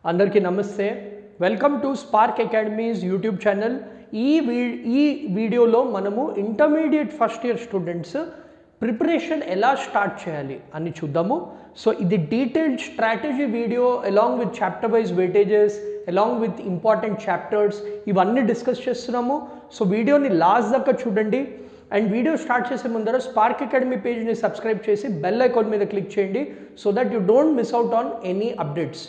అందరికీ నమస్తే. Welcome to spark academies YouTube channel. ఈ వీడియోలో మనము intermediate first year students preparation ఎలా స్టార్ట్ చేయాలి అని చూద్దాము. సో ఇది detailed strategy video along with chapter wise weightages, along with important chapters ఇవన్నీ డిస్కస్ చేస్తున్నాము. సో వీడియోని లాస్ట్ దాకా చూడండి. అండ్ వీడియో స్టార్ట్ చేసే ముందర స్పార్క్ అకాడమీ పేజ్ని సబ్స్క్రైబ్ చేసి బెల్ ఐకాన్ మీద క్లిక్ చేయండి so that you don't miss out on any updates.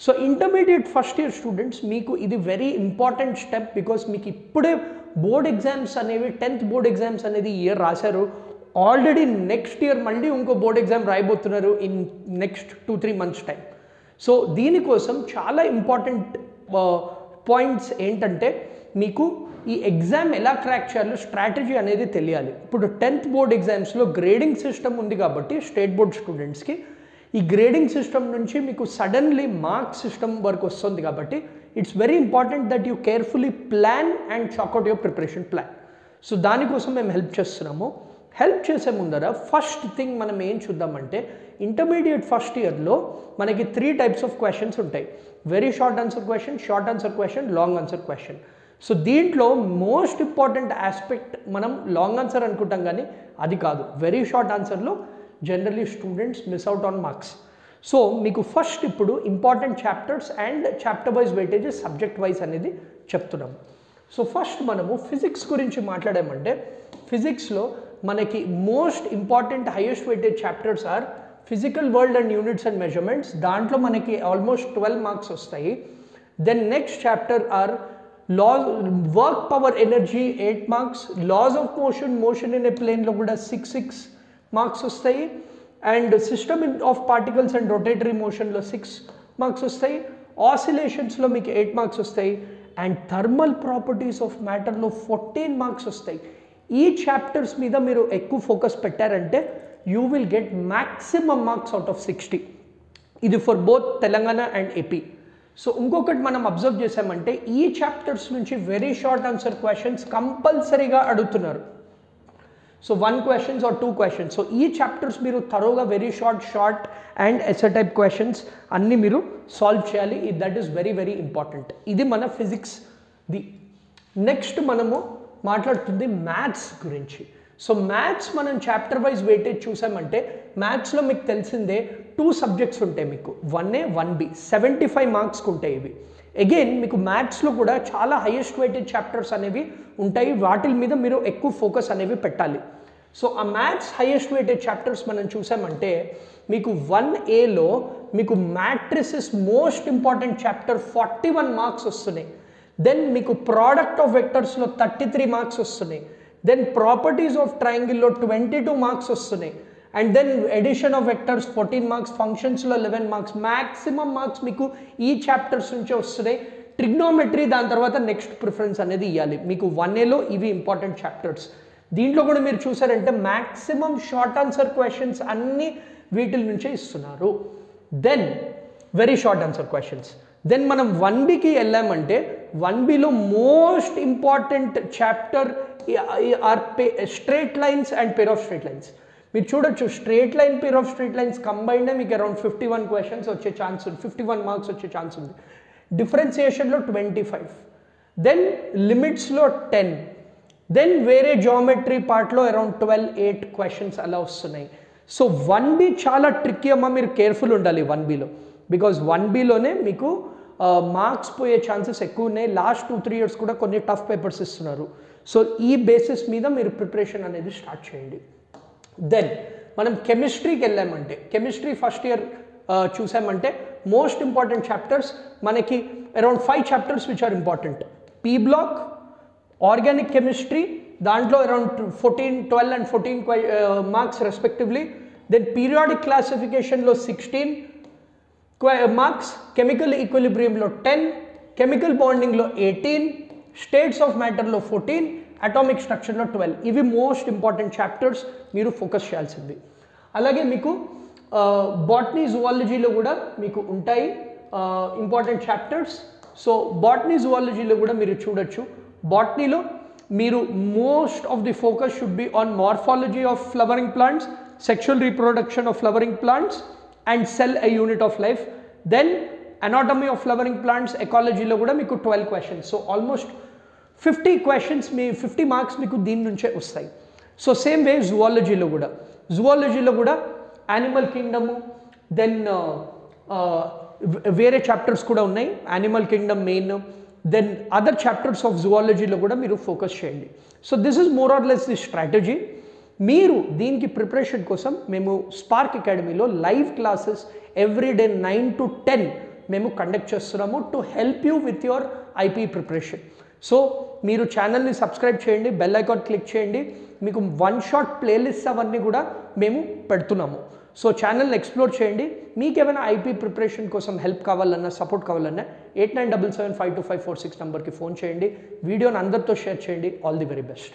So intermediate first year students మీకు ఇది వెరీ ఇంపార్టెంట్ స్టెప్. బికాస్ మీకు ఇప్పుడే బోర్డ్ ఎగ్జామ్స్ అనేవి 10th బోర్డ్ ఎగ్జామ్స్ అనేది ఈ ఇయర్ రాశారు. ఆల్రెడీ నెక్స్ట్ ఇయర్ మళ్ళీ ఇంకో బోర్డ్ ఎగ్జామ్ రాయబోతున్నారు in next 2-3 months time. So దీనికోసం చాలా ఇంపార్టెంట్ పాయింట్స్ ఏంటంటే మీకు ఈ ఎగ్జామ్ ఎలా క్రాక్ చేయాలో స్ట్రాటజీ అనేది తెలియాలి. ఇప్పుడు 10th బోర్డ్ ఎగ్జామ్స్లో గ్రేడింగ్ సిస్టమ్ ఉంది కాబట్టి స్టేట్ బోర్డ్ స్టూడెంట్స్కి ఈ గ్రేడింగ్ సిస్టమ్ నుంచి మీకు సడన్లీ మార్క్స్ సిస్టమ్ వరకు వస్తుంది కాబట్టి it's very important that you carefully plan and chalk out your preparation plan. So దానికోసం మేము హెల్ప్ చేస్తున్నాము. హెల్ప్ చేసే ముందర ఫస్ట్ థింగ్ మనం ఏం చూద్దామంటే ఇంటర్మీడియట్ ఫస్ట్ ఇయర్లో మనకి 3 types ఆఫ్ క్వశ్చన్స్ ఉంటాయి. Very short answer question, short answer question, long answer question. So దీంట్లో మోస్ట్ ఇంపార్టెంట్ ఆస్పెక్ట్ మనం లాంగ్ ఆన్సర్ అనుకుంటాం కానీ అది కాదు. వెరీ షార్ట్ ఆన్సర్లో generally students miss out on marks. So మీకు ఫస్ట్ ఇప్పుడు important chapters and chapter wise weightages subject wise అనేది చెప్తున్నాం. సో ఫస్ట్ మనము ఫిజిక్స్ గురించి మాట్లాడామంటే ఫిజిక్స్లో మనకి most important highest weightage chapters are physical world and units and measurements. దాంట్లో మనకి ఆల్మోస్ట్ 12 marks వస్తాయి. Then next chapter are laws work power energy 8 marks, laws of motion in a ప్లేన్లో కూడా 6 marks వస్తాయి. And system of particles and rotatory మోషన్లో 6 marks వస్తాయి. ఆసిలేషన్స్లో మీకు 8 marks వస్తాయి. అండ్ థర్మల్ ప్రాపర్టీస్ ఆఫ్ మ్యాటర్లో 14 marks వస్తాయి. ఈ చాప్టర్స్ మీద మీరు ఎక్కువ ఫోకస్ పెట్టారంటే you will get maximum marks out of 60. ఇది for both Telangana and AP. So ఇంకొకటి మనం అబ్జర్వ్ చేసామంటే ఈ చాప్టర్స్ నుంచి వెరీ షార్ట్ ఆన్సర్ క్వశ్చన్స్ కంపల్సరీగా అడుగుతున్నారు. So 1 questions or 2 questions. So ఈ చాప్టర్స్ మీరు థరోగా very short and SA type questions అన్నీ మీరు సాల్వ్ చేయాలి. That is very very important. ఇది మన ఫిజిక్స్ది. నెక్స్ట్ మనము మాట్లాడుతుంది మ్యాథ్స్ గురించి. సో మ్యాథ్స్ మనం చాప్టర్ వైజ్ వెయిటేజ్ చూసామంటే మ్యాథ్స్లో మీకు తెలిసిందే 2 subjects ఉంటాయి. మీకు 1A 1B 75 marks ఉంటాయి ఇవి. అగైన్ మీకు మ్యాథ్స్లో కూడా చాలా హైయెస్ట్ వెయిటేజ్ చాప్టర్స్ అనేవి ఉంటాయి. వాటి మీద మీరు ఎక్కువ ఫోకస్ అనేవి పెట్టాలి. సో ఆ మ్యాథ్స్ హైయెస్ట్ వెయిటేజ్ చాప్టర్స్ మనం చూసామంటే మీకు 1Aలో మీకు matrices most important chapter 41 marks వస్తున్నాయి. దెన్ మీకు ప్రోడక్ట్ ఆఫ్ వెక్టర్స్లో 33 marks వస్తున్నాయి. దెన్ ప్రాపర్టీస్ ఆఫ్ ట్రయాంగిల్లో 22 marks వస్తున్నాయి. And then addition of vectors 14 marks, ఫంక్షన్స్లో 11 marks. మ్యాక్సిమం మార్క్స్ మీకు ఈ చాప్టర్స్ నుంచే వస్తున్నాయి. ట్రిగ్నోమెట్రీ దాని తర్వాత నెక్స్ట్ ప్రిఫరెన్స్ అనేది ఇవ్వాలి. మీకు 1Aలో ఇవి ఇంపార్టెంట్ చాప్టర్స్. దీంట్లో కూడా మీరు చూసారంటే మ్యాక్సిమం షార్ట్ ఆన్సర్ క్వశ్చన్స్ అన్నీ వీటిల నుంచే ఇస్తున్నారు. Then very short answer questions. Then మనం 1Bకి వెళ్ళామంటే 1Bలో most important chapter are straight lines and pair of straight lines. మీరు చూడొచ్చు straight line, pair of straight lines combined మీకు అరౌండ్ 51 questions వచ్చే ఛాన్స్ ఉంది, 51 marks వచ్చే ఛాన్స్ ఉంది. డిఫరెన్సియేషన్లో 25, దెన్ లిమిట్స్లో 10, దెన్ వేరే జామెట్రీ పార్ట్లో అరౌండ్ 12-8 questions అలా వస్తున్నాయి. సో 1B చాలా ట్రిక్కీ అమ్మా, మీరు కేర్ఫుల్ ఉండాలి 1Bలో. బికాజ్ 1Bలోనే మీకు మార్క్స్ పోయే ఛాన్సెస్ ఎక్కువ ఉన్నాయి. లాస్ట్ 2-3 years కూడా కొన్ని టఫ్ పేపర్స్ ఇస్తున్నారు. సో ఈ బేసిస్ మీద మీరు ప్రిపరేషన్ అనేది స్టార్ట్ చేయండి. దెన్ మనం కెమిస్ట్రీకి వెళ్ళామంటే కెమిస్ట్రీ ఫస్ట్ ఇయర్ చూసామంటే మోస్ట్ ఇంపార్టెంట్ చాప్టర్స్ మనకి around 5 chapters which are important. P block, organic chemistry దాంట్లో around 14, 12 and 14 marks respectively. Then periodic క్లాసిఫికేషన్లో 16 marks, కెమికల్ ఈక్విలిబ్రియంలో 10, కెమికల్ బాండింగ్లో 18, స్టేట్స్ ఆఫ్ మ్యాటర్లో 14, అటామిక్ స్ట్రక్చర్లో 12. ఇవి మోస్ట్ ఇంపార్టెంట్ చాప్టర్స్ మీరు ఫోకస్ చేయాల్సింది. అలాగే మీకు బాటనీ జువాలజీలో కూడా మీకు ఉంటాయి ఇంపార్టెంట్ చాప్టర్స్. సో బాటనీ జువాలజీలో కూడా మీరు చూడొచ్చు. బాటనీలో మీరు most of the focus should be on morphology of flowering plants, sexual reproduction of flowering plants and cell a unit of life. Then anatomy of flowering plants ఎకాలజీలో కూడా మీకు 12 questions. So almost 50 questions 50 marks మీకు దీని నుంచే వస్తాయి. So same way జువాలజీలో కూడా animal kingdom, then వేరే చాప్టర్స్ కూడా ఉన్నాయి. Animal kingdom main, then other chapters of జువాలజీలో కూడా మీరు ఫోకస్ చేయండి. So this is more or less the strategy. మీరు దీనికి ప్రిపరేషన్ కోసం మేము స్పార్క్ అకాడమీలో లైవ్ క్లాసెస్ ఎవ్రీడే 9 to 10 మేము కండక్ట్ చేస్తున్నాము to help you with your IP preparation. So మీరు ఛానల్ని సబ్స్క్రైబ్ చేయండి, బెల్ ఐకాన్ క్లిక్ చేయండి. మీకు 1 షాట్ ప్లేలిస్ట్ అవన్నీ కూడా మేము పెడుతున్నాము. సో ఛానల్ని ఎక్స్ప్లోర్ చేయండి. మీకు ఏమైనా ఐపీ ప్రిపరేషన్ కోసం హెల్ప్ కావాలన్నా, సపోర్ట్ కావాలన్నా 8977525546 నెంబర్కి ఫోన్ చేయండి. వీడియోని అందరితో షేర్ చేయండి. All the very best.